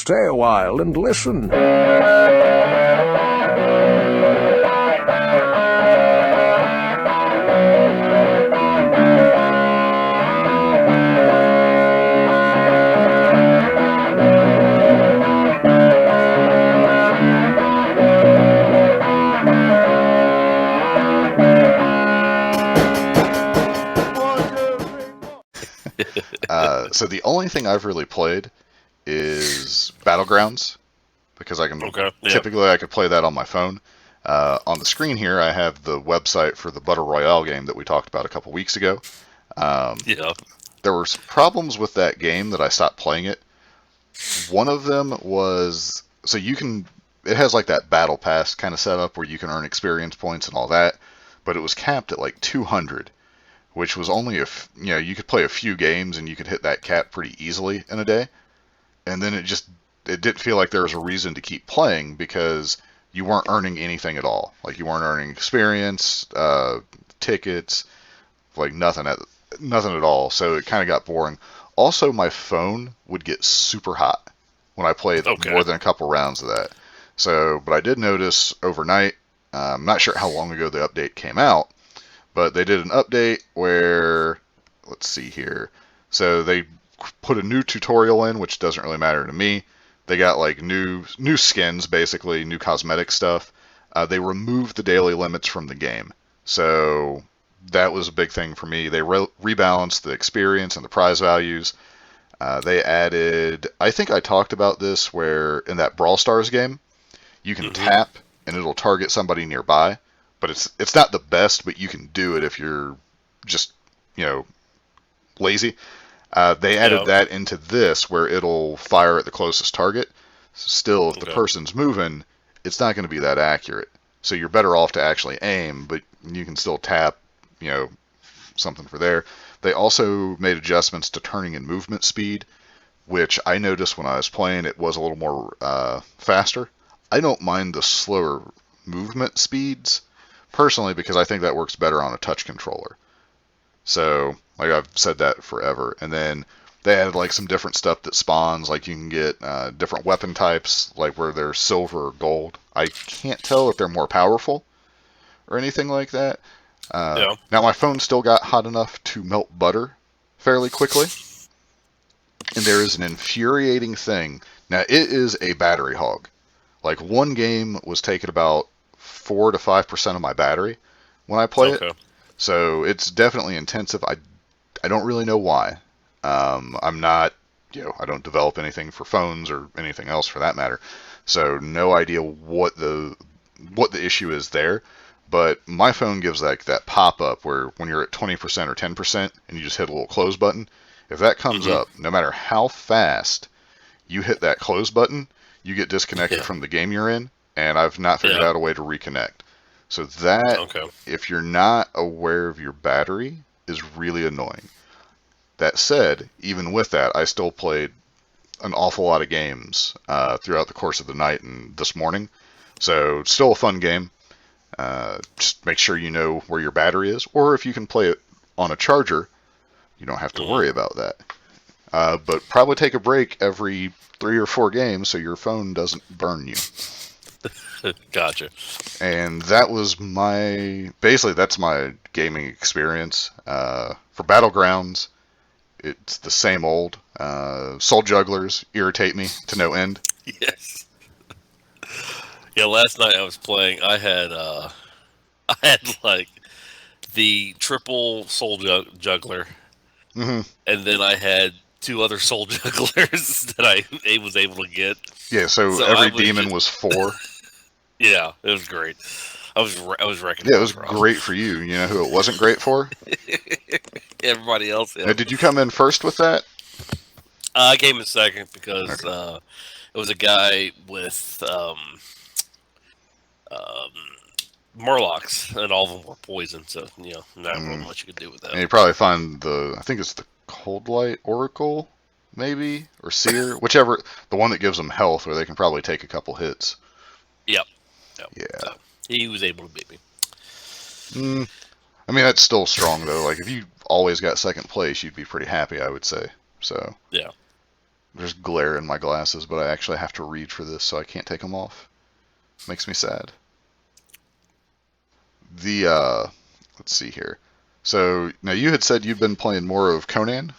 stay a while and listen. So the only thing I've really played is Battlegrounds, because I can typically I could play that on my phone. On the screen here, I have the website for the Battle Royale game that we talked about a couple weeks ago. There were some problems with that game that I stopped playing it. One of them was, so you can, it has like that battle pass kind of setup where you can earn experience points and all that, but it was capped at like 200, which was only you could play a few games and you could hit that cap pretty easily in a day. And then it didn't feel like there was a reason to keep playing because you weren't earning anything at all. Like you weren't earning experience, tickets, like nothing at all. So it kind of got boring. Also, my phone would get super hot when I played more than a couple rounds of that. So, but I did notice overnight, I'm not sure how long ago the update came out, but they did an update where, let's see here. So they put a new tutorial in, which doesn't really matter to me. They got like new skins, basically, new cosmetic stuff. They removed the daily limits from the game. So that was a big thing for me. They rebalanced the experience and the prize values. They added, I think I talked about this, where in that Brawl Stars game, you can tap and it'll target somebody nearby. But it's not the best, but you can do it if you're just, lazy. They added that into this where it'll fire at the closest target. Still, if the person's moving, it's not going to be that accurate. So you're better off to actually aim, but you can still tap, something for there. They also made adjustments to turning and movement speed, which I noticed when I was playing it was a little more faster. I don't mind the slower movement speeds, personally, because I think that works better on a touch controller. So, like I've said that forever. And then they added like some different stuff that spawns, like you can get different weapon types, like where they're silver or gold. I can't tell if they're more powerful or anything like that. Now my phone still got hot enough to melt butter fairly quickly. And there is an infuriating thing. Now it is a battery hog. Like one game was taking about 4 to 5% of my battery when I play it. So it's definitely intensive. I don't really know why. I'm not, I don't develop anything for phones or anything else for that matter. So no idea what the issue is there. But my phone gives like that pop-up where when you're at 20% or 10% and you just hit a little close button, if that comes up, no matter how fast you hit that close button, you get disconnected from the game you're in, and I've not figured out a way to reconnect. So that, if you're not aware of your battery, is really annoying. That said, even with that, I still played an awful lot of games throughout the course of the night and this morning. So still a fun game. Just make sure you know where your battery is, or if you can play it on a charger, you don't have to worry about that. But probably take a break every 3 or 4 games so your phone doesn't burn you. Gotcha. And that was that's my gaming experience. For Battlegrounds, it's the same old. Soul Jugglers irritate me to no end. Yes. Yeah, last night I was playing, I had like the triple Soul Juggler, and then I had 2 other Soul Jugglers that I was able to get. Yeah, so every demon was 4. Yeah, it was great. I was wrecking. Yeah, it was great for you. You know who it wasn't great for? Everybody else. Now, did you come in first with that? I came in second because it was a guy with Murlocs, and all of them were poison, so not really much you could do with that. And you probably find I think it's the Cold Light Oracle, maybe, or Seer, whichever, the one that gives them health, where they can probably take a couple hits. Yep. Yeah. So he was able to beat me. I mean, that's still strong though. Like if you always got second place, you'd be pretty happy, I would say. So. Yeah. There's glare in my glasses, but I actually have to read for this, so I can't take them off. Makes me sad. Let's see here. So now you had said you've been playing more of Conan.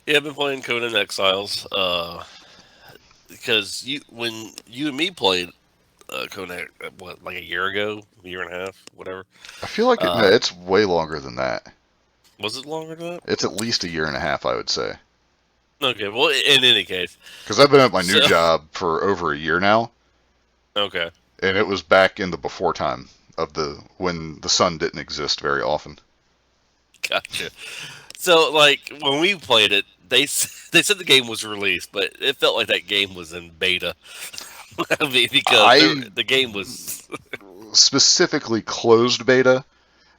Yeah, I've been playing Conan Exiles. Because when you and me played Conan, what, like a year ago, a year and a half, whatever. I feel like no, it's way longer than that. Was it longer than that? It's at least a year and a half, I would say. Okay, well, in any case. Because I've been at my new job for over a year now. Okay. And it was back in the before time of when the sun didn't exist very often. Gotcha. So, like, when we played it, they said the game was released, but it felt like that game was in beta. I mean, because the game was specifically closed beta,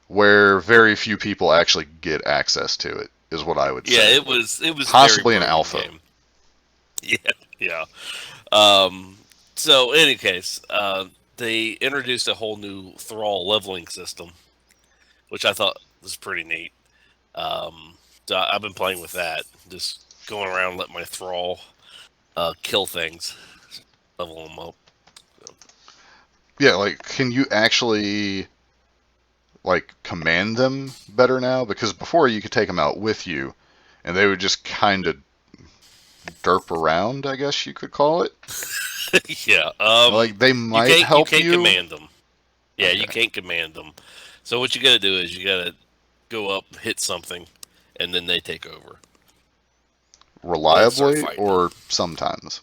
where very few people actually get access to it, is what I would say. Yeah, it was possibly an alpha. Game. Yeah. So, in any case, they introduced a whole new thrall leveling system, which I thought was pretty neat. So I've been playing with that, just going around, letting my thrall kill things, level them up. Yeah, like, can you actually like command them better now? Because before you could take them out with you, and they would just kind of derp around, I guess you could call it. Yeah. Like they might help you. You can't command them. Yeah, Okay. You can't command them. So what you got to do is you got to go up, hit something, and then they take over. Reliably or sometimes?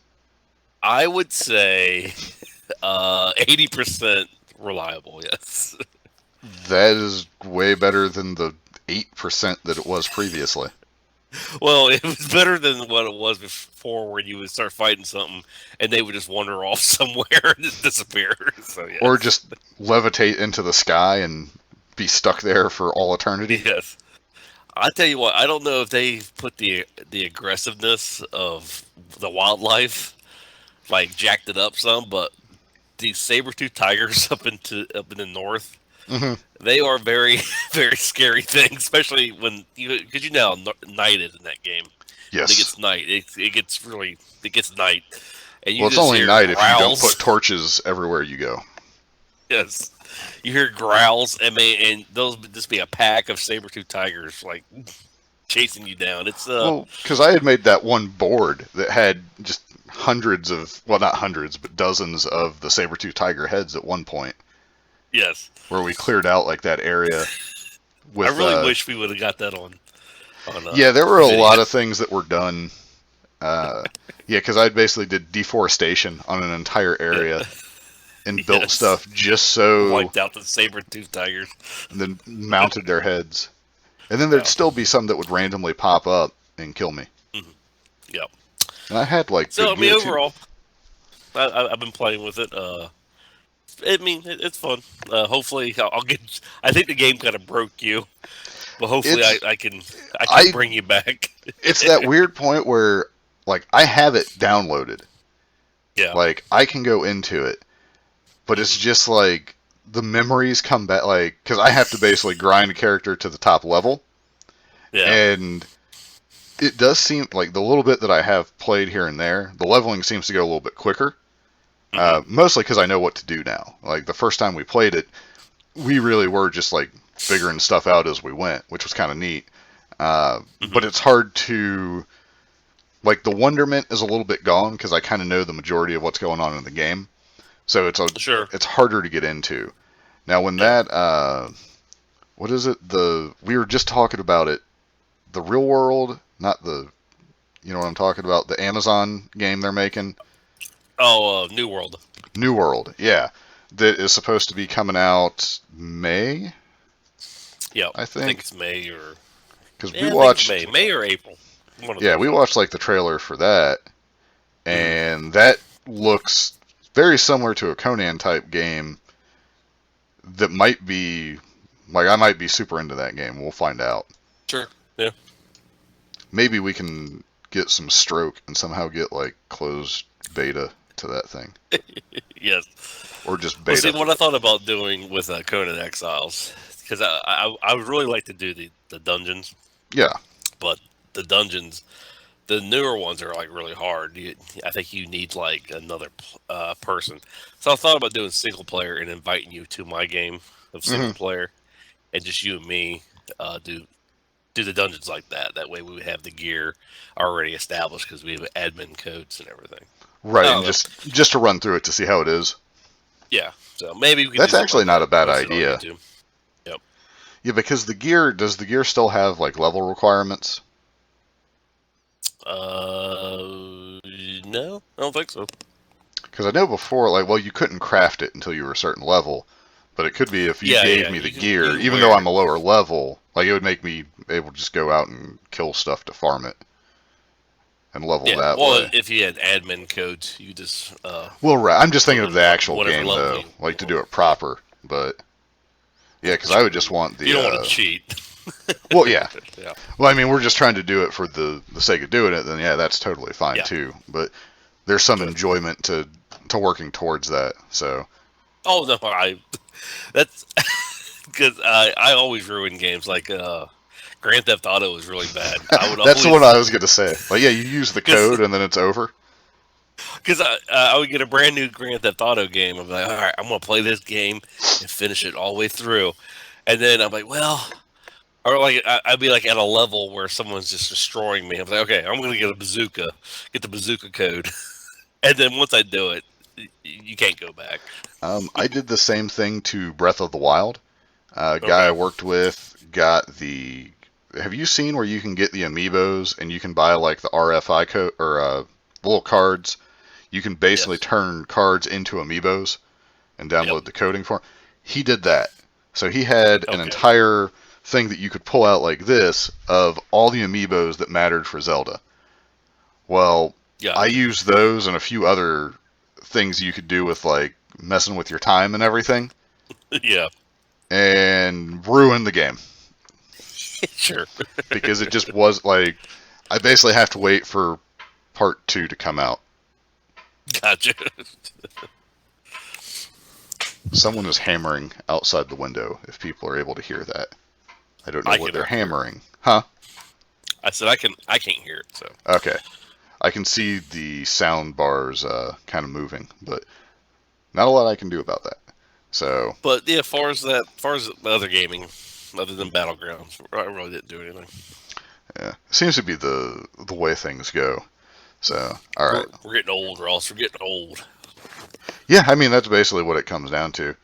I would say 80% reliable, yes. That is way better than the 8% that it was previously. Well, it was better than what it was before, where you would start fighting something and they would just wander off somewhere and just disappear. So, yes. Or just levitate into the sky and be stuck there for all eternity. Yes. I tell you what, I don't know if they put the aggressiveness of the wildlife, like, jacked it up some, but these saber-tooth tigers up in the north, they are very, very scary things, especially when because night is in that game. Yes. When it gets night. It gets night. And it's only night if you don't put torches everywhere you go. Yes. You hear growls, and those would just be a pack of saber-tooth tigers, like, chasing you down. It's well, because I had made that one board that had just hundreds of, well, not hundreds, but dozens of the saber-tooth tiger heads at one point. Yes. Where we cleared out like that area. With, I really wish we would have got that on. Yeah, there were a lot of things that were done. Yeah, because I basically did deforestation on an entire area. And built stuff just so... Wiped out the saber-tooth tigers. And then mounted their heads. And then there'd still be some that would randomly pop up and kill me. Mm-hmm. Yep. And I had, like... So, I mean, overall, I've been playing with it. It's fun. Hopefully, I'll get... I think the game kind of broke you. But hopefully I can bring you back. It's that weird point where, like, I have it downloaded. Yeah. Like, I can go into it. But it's just like the memories come back, like, because I have to basically grind a character to the top level. Yeah. And it does seem like the little bit that I have played here and there, the leveling seems to go a little bit quicker. Mostly because I know what to do now. Like the first time we played it, we really were just like figuring stuff out as we went, which was kind of neat. But it's hard to, like, the wonderment is a little bit gone because I kind of know the majority of what's going on in the game. So it's harder to get into. Now when that what is it? We were just talking about it. The Real World, not the, you know what I'm talking about, the Amazon game they're making. Oh, New World. New World, yeah. That is supposed to be coming out May. Yeah, I think it's May or because we watched May or April. We watched like the trailer for that, and that looks very similar to a Conan type game that might be, like, I might be super into that game. We'll find out. Sure, yeah. Maybe we can get some stroke and somehow get, like, closed beta to that thing. Yes. Or just beta. Well, see, what I thought about doing with Conan Exiles, because I would really like to do the dungeons. Yeah. But the dungeons, The newer ones are like really hard. I think you need like another person. So I thought about doing single player and inviting you to my game of single player, and just you and me do the dungeons like that. That way we would have the gear already established because we have admin codes and everything. Right, and just to run through it to see how it is. Yeah, so maybe we can. That's do actually not a bad idea. Yep. Yeah, because does the gear still have like level requirements? No, I don't think so. Because I know before, like, well, you couldn't craft it until you were a certain level, but it could be if you gave me the gear, even though I'm a lower level, like it would make me able to just go out and kill stuff to farm it and level that way. Well, if you had admin codes, you just well, right. I'm just thinking of the actual game though, like to do it proper. But yeah, because I would just want the. You don't want to cheat. Well, yeah. Yeah. Well, I mean, we're just trying to do it for the sake of doing it. Then yeah, that's totally fine too. But there's some enjoyment to working towards that. So. Oh no, that's because I always ruin games like Grand Theft Auto is really bad. That's the one I was gonna say. Like, yeah, you use the code and then it's over. Because I would get a brand new Grand Theft Auto game. I'm like, all right, I'm gonna play this game and finish it all the way through, and then I'm like, well. Or like I'd be like at a level where someone's just destroying me. I'm like, okay, I'm gonna get the bazooka code, and then once I do it, you can't go back. I did the same thing to Breath of the Wild. Guy I worked with got the. Have you seen where you can get the amiibos and you can buy like the RFI code or little cards? You can basically turn cards into amiibos and download the coding for. He did that, so he had an entire thing that you could pull out like this of all the amiibos that mattered for Zelda. Well, I used those and a few other things you could do with like messing with your time and everything. Yeah. And ruined the game. Sure. Because it just was like I basically have to wait for part 2 to come out. Gotcha. Someone is hammering outside the window if people are able to hear that. I don't know what they're hammering. Huh? I said I can't hear it, so. Okay. I can see the sound bars kind of moving, but not a lot I can do about that. So. But yeah, as far as other gaming, other than Battlegrounds, I really didn't do anything. Yeah, it seems to be the way things go. So, all right. We're getting old, Ross. We're getting old. Yeah, I mean that's basically what it comes down to.